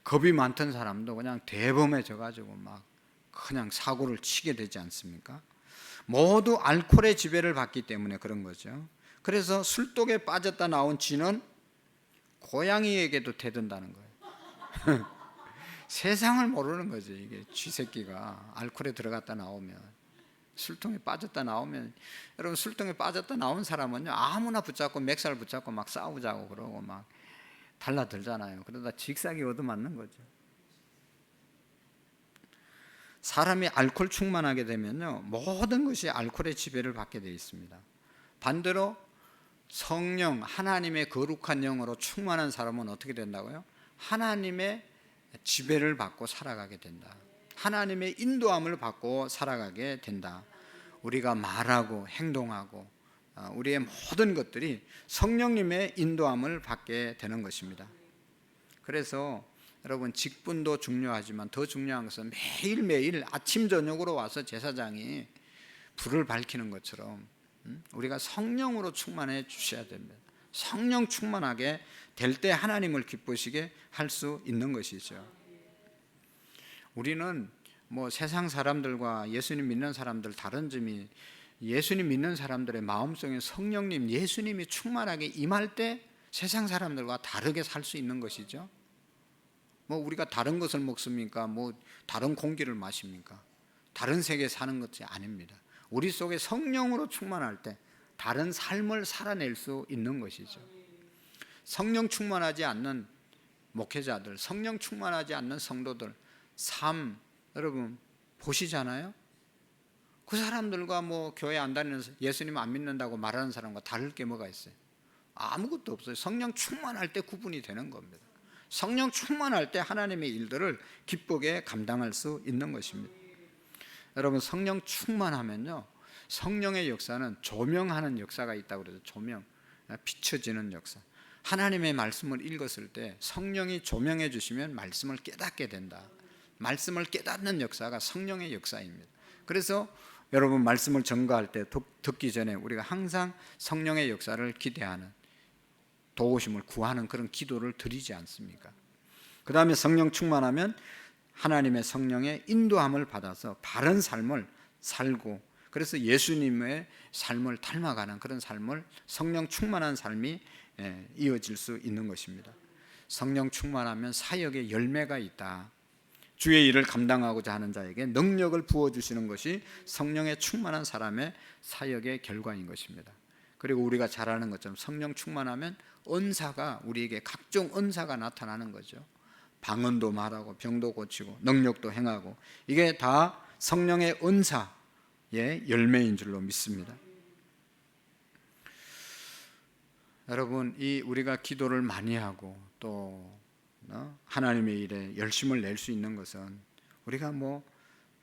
겁이 많던 사람도 그냥 대범해져 가지고 막 그냥 사고를 치게 되지 않습니까? 모두 알코올의 지배를 받기 때문에 그런 거죠. 그래서 술독에 빠졌다 나온 쥐는 고양이에게도 대든다는 거예요. 세상을 모르는 거죠. 이게 쥐새끼가 알코올에 들어갔다 나오면 술통에 빠졌다 나오면, 여러분 술통에 빠졌다 나온 사람은요 아무나 붙잡고 맥살 붙잡고 막 싸우자고 그러고 막 달라들잖아요. 그러다 직사기 얻어맞는 거죠. 사람이 알코올 충만하게 되면요 모든 것이 알코올의 지배를 받게 되어 있습니다. 반대로 성령, 하나님의 거룩한 영으로 충만한 사람은 어떻게 된다고요? 하나님의 지배를 받고 살아가게 된다. 하나님의 인도함을 받고 살아가게 된다. 우리가 말하고 행동하고 우리의 모든 것들이 성령님의 인도함을 받게 되는 것입니다. 그래서 여러분 직분도 중요하지만 더 중요한 것은 매일매일 아침 저녁으로 와서 제사장이 불을 밝히는 것처럼 우리가 성령으로 충만해 주셔야 됩니다. 성령 충만하게 될 때 하나님을 기쁘시게 할 수 있는 것이죠. 우리는 뭐 세상 사람들과 예수님 믿는 사람들 다른 점이, 예수님 믿는 사람들의 마음속에 성령님, 예수님이 충만하게 임할 때 세상 사람들과 다르게 살 수 있는 것이죠. 뭐 우리가 다른 것을 먹습니까? 뭐 다른 공기를 마십니까? 다른 세계에 사는 것이 아닙니다. 우리 속에 성령으로 충만할 때 다른 삶을 살아낼 수 있는 것이죠. 성령 충만하지 않는 목회자들, 성령 충만하지 않는 성도들 삶 여러분 보시잖아요. 그 사람들과 뭐 교회 안 다니는, 예수님 안 믿는다고 말하는 사람과 다를 게 뭐가 있어요? 아무것도 없어요. 성령 충만할 때 구분이 되는 겁니다. 성령 충만할 때 하나님의 일들을 기쁘게 감당할 수 있는 것입니다. 여러분 성령 충만하면요 성령의 역사는 조명하는 역사가 있다고 그래서 조명, 비춰지는 역사. 하나님의 말씀을 읽었을 때 성령이 조명해 주시면 말씀을 깨닫게 된다. 말씀을 깨닫는 역사가 성령의 역사입니다. 그래서 여러분 말씀을 전가할 때 듣기 전에 우리가 항상 성령의 역사를 기대하는, 도우심을 구하는 그런 기도를 드리지 않습니까? 그 다음에 성령 충만하면 하나님의 성령의 인도함을 받아서 바른 삶을 살고, 그래서 예수님의 삶을 닮아가는 그런 삶을, 성령 충만한 삶이 이어질 수 있는 것입니다. 성령 충만하면 사역의 열매가 있다. 주의 일을 감당하고자 하는 자에게 능력을 부어주시는 것이 성령의 충만한 사람의 사역의 결과인 것입니다. 그리고 우리가 잘 아는 것처럼 성령 충만하면 은사가, 우리에게 각종 은사가 나타나는 거죠. 방언도 말하고 병도 고치고 능력도 행하고, 이게 다 성령의 은사의 열매인 줄로 믿습니다. 여러분 이 우리가 기도를 많이 하고 또 하나님의 일에 열심을 낼 수 있는 것은 우리가 뭐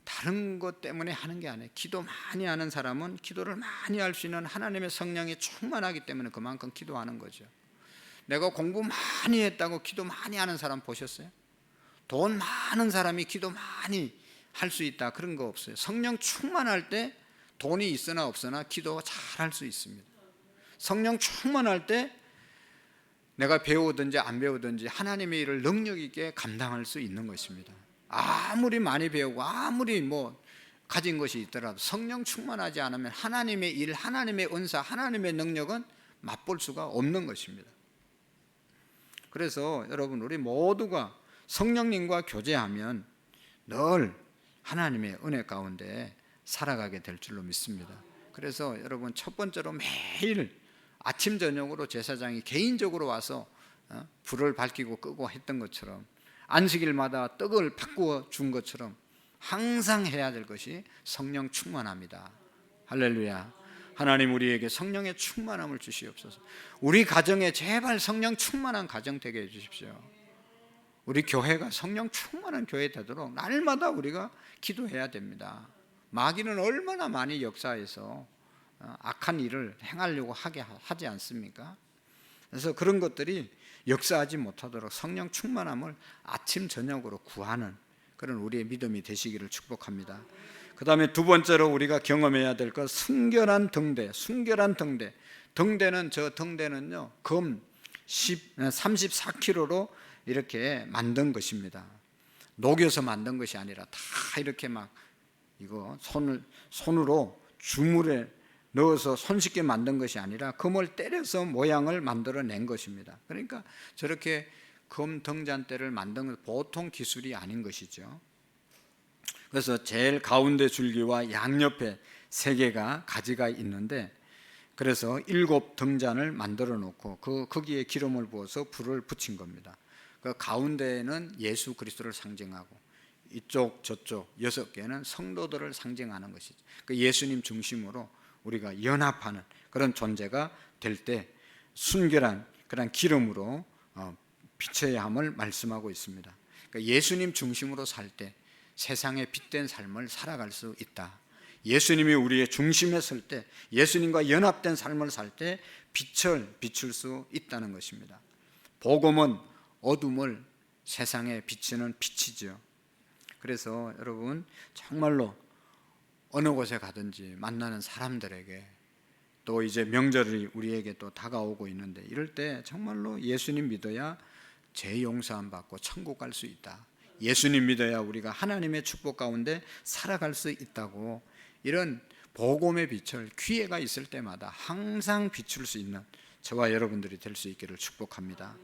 다른 것 때문에 하는 게 아니에요. 기도 많이 하는 사람은 기도를 많이 할 수 있는 하나님의 성령이 충만하기 때문에 그만큼 기도하는 거죠. 내가 공부 많이 했다고 기도 많이 하는 사람 보셨어요? 돈 많은 사람이 기도 많이 할 수 있다 그런 거 없어요. 성령 충만할 때 돈이 있으나 없으나 기도 잘 할 수 있습니다. 성령 충만할 때 내가 배우든지 안 배우든지 하나님의 일을 능력 있게 감당할 수 있는 것입니다. 아무리 많이 배우고 아무리 뭐 가진 것이 있더라도 성령 충만하지 않으면 하나님의 일, 하나님의 은사, 하나님의 능력은 맛볼 수가 없는 것입니다. 그래서 여러분 우리 모두가 성령님과 교제하면 늘 하나님의 은혜 가운데 살아가게 될 줄로 믿습니다. 그래서 여러분 첫 번째로 매일 아침 저녁으로 제사장이 개인적으로 와서 불을 밝히고 끄고 했던 것처럼, 안식일마다 떡을 바꾸어 준 것처럼 항상 해야 될 것이 성령 충만합니다. 할렐루야. 하나님 우리에게 성령의 충만함을 주시옵소서. 우리 가정에 제발 성령 충만한 가정 되게 해주십시오. 우리 교회가 성령 충만한 교회 되도록 날마다 우리가 기도해야 됩니다. 마귀는 얼마나 많이 역사해서 악한 일을 행하려고 하지 않습니까? 그래서 그런 것들이 역사하지 못하도록 성령 충만함을 아침 저녁으로 구하는 그런 우리의 믿음이 되시기를 축복합니다. 그 다음에 두 번째로 우리가 경험해야 될 것, 순결한 등대. 순결한 등대. 등대는요 금 34kg로 이렇게 만든 것입니다. 녹여서 만든 것이 아니라 다 이렇게 막 이거 손으로 주물에 넣어서 손쉽게 만든 것이 아니라 금을 때려서 모양을 만들어낸 것입니다. 그러니까 저렇게 금 등잔대를 만든 건 보통 기술이 아닌 것이죠. 그래서 제일 가운데 줄기와 양옆에 3개가 가지가 있는데, 그래서 7 등잔을 만들어 놓고 거기에 기름을 부어서 불을 붙인 겁니다. 그 가운데에는 예수 그리스도를 상징하고 이쪽 저쪽 6개는 성도들을 상징하는 것이죠. 그 예수님 중심으로 우리가 연합하는 그런 존재가 될 때 순결한 그런 기름으로 비춰야 함을 말씀하고 있습니다. 그러니까 예수님 중심으로 살 때 세상에 빛된 삶을 살아갈 수 있다. 예수님이 우리의 중심에 설 때, 예수님과 연합된 삶을 살 때 빛을 비출 수 있다는 것입니다. 복음은 어둠을 세상에 비치는 빛이죠. 그래서 여러분, 정말로 어느 곳에 가든지 만나는 사람들에게, 또 이제 명절이 우리에게 또 다가오고 있는데, 이럴 때 정말로 예수님 믿어야 죄 용서함 받고 천국 갈 수 있다. 예수님 믿어야 우리가 하나님의 축복 가운데 살아갈 수 있다고, 이런 복음의 빛을 기회가 있을 때마다 항상 비출 수 있는 저와 여러분들이 될 수 있기를 축복합니다.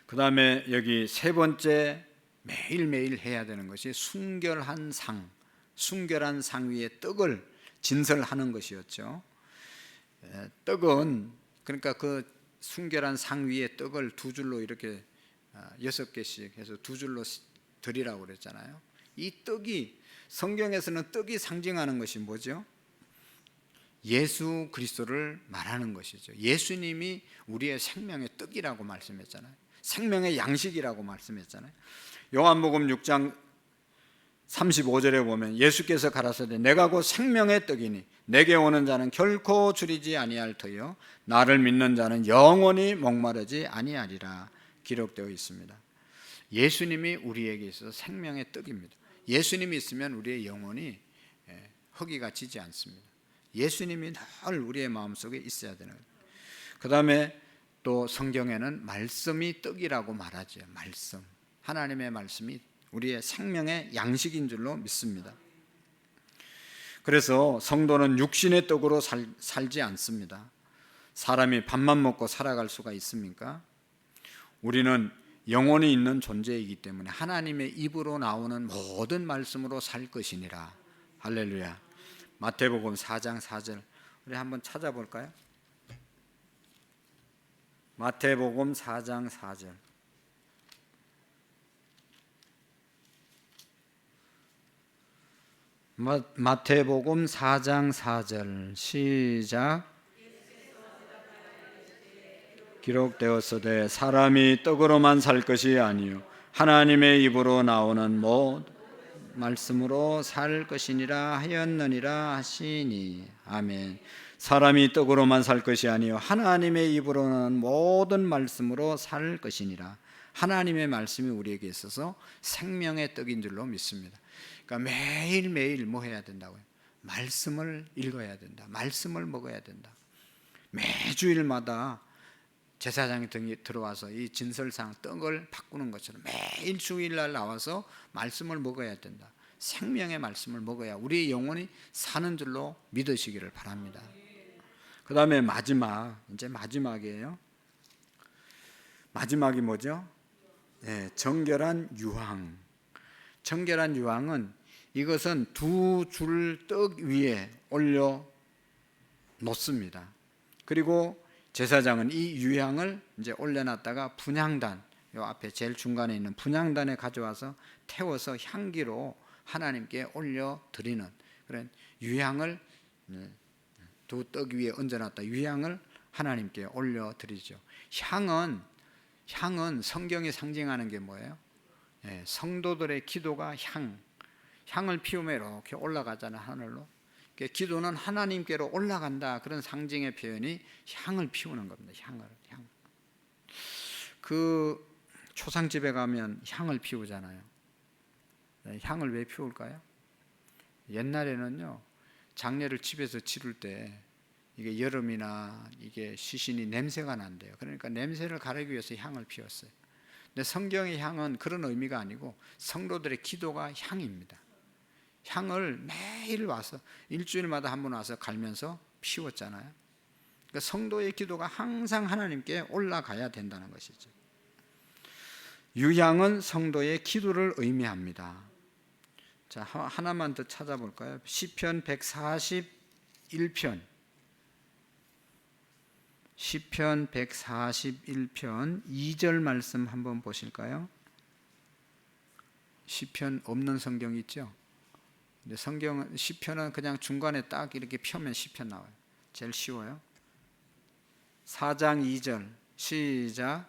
그 다음에 여기 3번째 매일매일 해야 되는 것이 순결한 상, 순결한 상 위에 떡을 진설하는 것이었죠. 떡은, 그러니까 그 순결한 상 위에 떡을 2줄로 이렇게 6개씩 해서 2줄로 드리라고 그랬잖아요. 이 떡이, 성경에서는 떡이 상징하는 것이 뭐죠? 예수 그리스도를 말하는 것이죠. 예수님이 우리의 생명의 떡이라고 말씀했잖아요. 생명의 양식이라고 말씀했잖아요. 요한복음 6장 35절에 보면 예수께서 가라사대 내가 곧 생명의 떡이니 내게 오는 자는 결코 줄이지 아니할 터요 나를 믿는 자는 영원히 목마르지 아니하리라 기록되어 있습니다. 예수님이 우리에게 있어서 생명의 떡입니다. 예수님이 있으면 우리의 영혼이 허기가 지지 않습니다. 예수님이 늘 우리의 마음속에 있어야 되는 거예요. 그 다음에 또 성경에는 말씀이 떡이라고 말하죠. 말씀, 하나님의 말씀이 우리의 생명의 양식인 줄로 믿습니다. 그래서 성도는 육신의 떡으로 살지 않습니다. 사람이 밥만 먹고 살아갈 수가 있습니까? 우리는 영혼이 있는 존재이기 때문에 하나님의 입으로 나오는 모든 말씀으로 살 것이니라. 할렐루야. 마태복음 4장 4절 우리 한번 찾아볼까요? 마태복음 4장 4절. 마태복음 4장 4절 시작. 기록되었으되 사람이 떡으로만 살 것이 아니요 하나님의 입으로 나오는 모든 말씀으로 살 것이니라 하였느니라 하시니. 아멘. 사람이 떡으로만 살 것이 아니요 하나님의 입으로는 모든 말씀으로 살 것이니라. 하나님의 말씀이 우리에게 있어서 생명의 떡인 줄로 믿습니다. 그러니까 매일매일 뭐 해야 된다고요? 말씀을 읽어야 된다. 말씀을 먹어야 된다. 매주일마다 제사장이 들어와서 이 진설상 떡을 바꾸는 것처럼 매일 주일날 나와서 말씀을 먹어야 된다. 생명의 말씀을 먹어야 우리의 영혼이 사는 줄로 믿으시기를 바랍니다. 그 다음에 이제 마지막이에요. 마지막이 뭐죠? 네, 정결한 유황. 정결한 유황은 이것은 2줄 떡 위에 올려 놓습니다. 그리고 제사장은 이 유향을 이제 올려놨다가 분향단, 요 앞에 제일 중간에 있는 분향단에 가져와서 태워서 향기로 하나님께 올려 드리는 그런 유향을 2 떡 위에 얹어놨다 유향을 하나님께 올려 드리죠. 향은 성경이 상징하는 게 뭐예요? 성도들의 기도가 향을 피우며 이렇게 올라가잖아요, 하늘로. 기도는 하나님께로 올라간다. 그런 상징의 표현이 향을 피우는 겁니다. 향. 그 초상집에 가면 향을 피우잖아요. 향을 왜 피울까요? 옛날에는요, 장례를 집에서 치를 때 이게 여름이나 이게 시신이 냄새가 난대요. 그러니까 냄새를 가리기 위해서 향을 피웠어요. 근데 성경의 향은 그런 의미가 아니고 성도들의 기도가 향입니다. 향을 매일 와서 일주일마다 한 번 와서 갈면서 피웠잖아요. 그러니까 성도의 기도가 항상 하나님께 올라가야 된다는 것이죠. 유향은 성도의 기도를 의미합니다. 자, 하나만 더 찾아볼까요? 시편 141편. 시편 141편 2절 말씀 한번 보실까요? 시편 없는 성경 있죠? 근데 시편은 그냥 중간에 딱 이렇게 펴면 시편 나와요. 제일 쉬워요. 4장 2절 시작.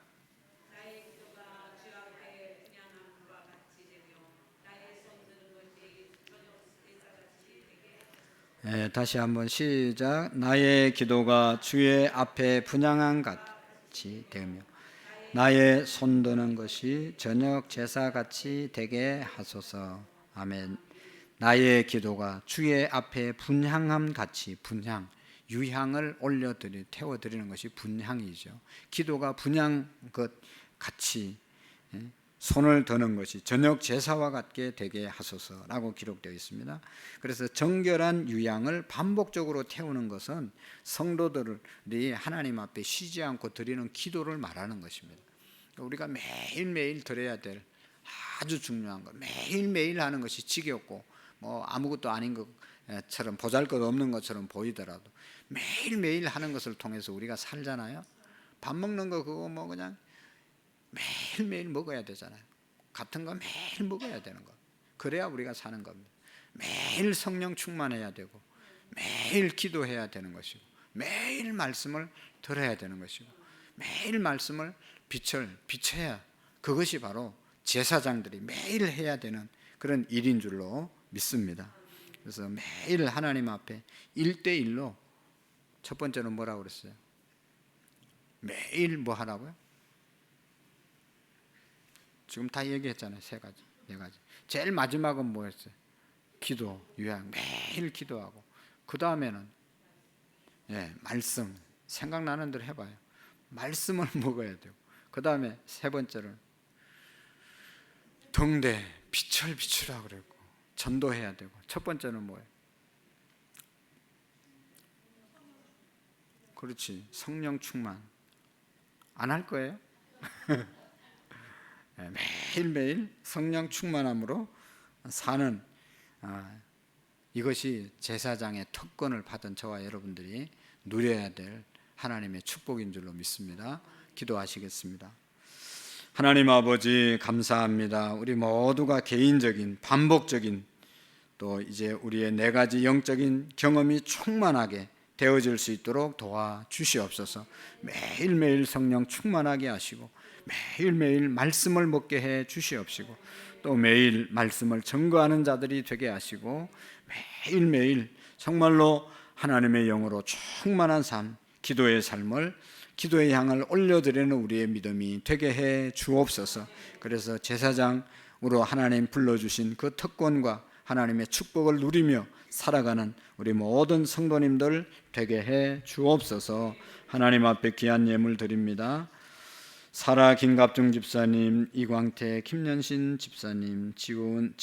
다시 한번 시작. 나의 기도가 주의 앞에 분향한 같이 되며 나의 손드는 것이 저녁 제사같이 되게 하소서. 아멘. 나의 기도가 주의 앞에 분향함 같이, 분향, 유향을 태워드리는 것이 분향이죠. 기도가 분향 것 같이 손을 드는 것이 저녁 제사와 같게 되게 하소서라고 기록되어 있습니다. 그래서 정결한 유향을 반복적으로 태우는 것은 성도들이 하나님 앞에 쉬지 않고 드리는 기도를 말하는 것입니다. 우리가 매일매일 드려야 될 아주 중요한 것, 매일매일 하는 것이 지겹고 뭐 아무것도 아닌 것처럼, 보잘것없는 것처럼 보이더라도 매일매일 하는 것을 통해서 우리가 살잖아요. 밥 먹는 거 그거 뭐 그냥 매일매일 먹어야 되잖아요. 같은 거 매일 먹어야 되는 거. 그래야 우리가 사는 겁니다. 매일 성령 충만해야 되고 매일 기도해야 되는 것이고 매일 말씀을 들어야 되는 것이고 매일 말씀을 비춰야, 그것이 바로 제사장들이 매일 해야 되는 그런 일인 줄로 믿습니다. 그래서 매일 하나님 앞에 1대1로, 첫 번째는 뭐라고 그랬어요? 매일 뭐 하라고요? 지금 다 얘기했잖아요. 3가지, 4가지. 제일 마지막은 뭐였어요? 기도, 유향. 매일 기도하고, 그 다음에는 말씀, 생각나는 대로 해봐요. 말씀을 먹어야 되고, 그 다음에 3번째는 등대, 빛을 비추라 그랬고 전도해야 되고, 첫 번째는 뭐예요? 그렇지, 성령 충만. 안 할 거예요? 매일매일 성령 충만함으로 사는, 이것이 제사장의 특권을 받은 저와 여러분들이 누려야 될 하나님의 축복인 줄로 믿습니다. 기도하시겠습니다. 하나님 아버지, 감사합니다. 우리 모두가 개인적인, 반복적인, 또 이제 우리의 4가지 영적인 경험이 충만하게 되어질 수 있도록 도와주시옵소서. 매일매일 성령 충만하게 하시고 매일매일 말씀을 먹게 해 주시옵시고, 또 매일 말씀을 증거하는 자들이 되게 하시고 매일매일 정말로 하나님의 영으로 충만한 삶, 기도의 삶을, 기도의 향을 올려드리는 우리의 믿음이 되게 해 주옵소서. 그래서 제사장으로 하나님 불러주신 그 특권과 하나님의 축복을 누리며 살아가는 우리 모든 성도님들 되게 해 주옵소서. 하나님 앞에 귀한 예물 드립니다. 사라 김갑중 집사님, 이광태 김연신 집사님, 지훈,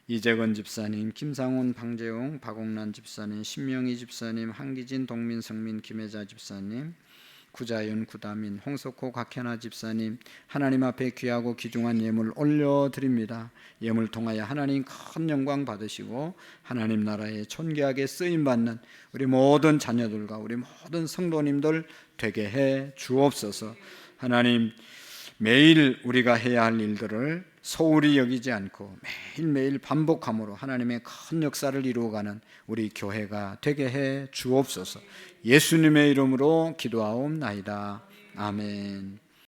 이재건 집사님, 김상훈, 방재용, 박옥란 집사님, 신명희 집사님, 한기진, 동민, 성민, 김혜자 집사님, 구자윤, 구다민, 홍석호, 곽현아 집사님, 하나님 앞에 귀하고 귀중한 예물 올려드립니다. 예물 통하여 하나님 큰 영광 받으시고 하나님 나라에 존귀하게 쓰임받는 우리 모든 자녀들과 우리 모든 성도님들 되게 해 주옵소서. 하나님, 매일 우리가 해야 할 일들을 소홀히 여기지 않고 매일매일 반복함으로 하나님의 큰 역사를 이루어가는 우리 교회가 되게 해 주옵소서. 예수님의 이름으로 기도하옵나이다. 아멘.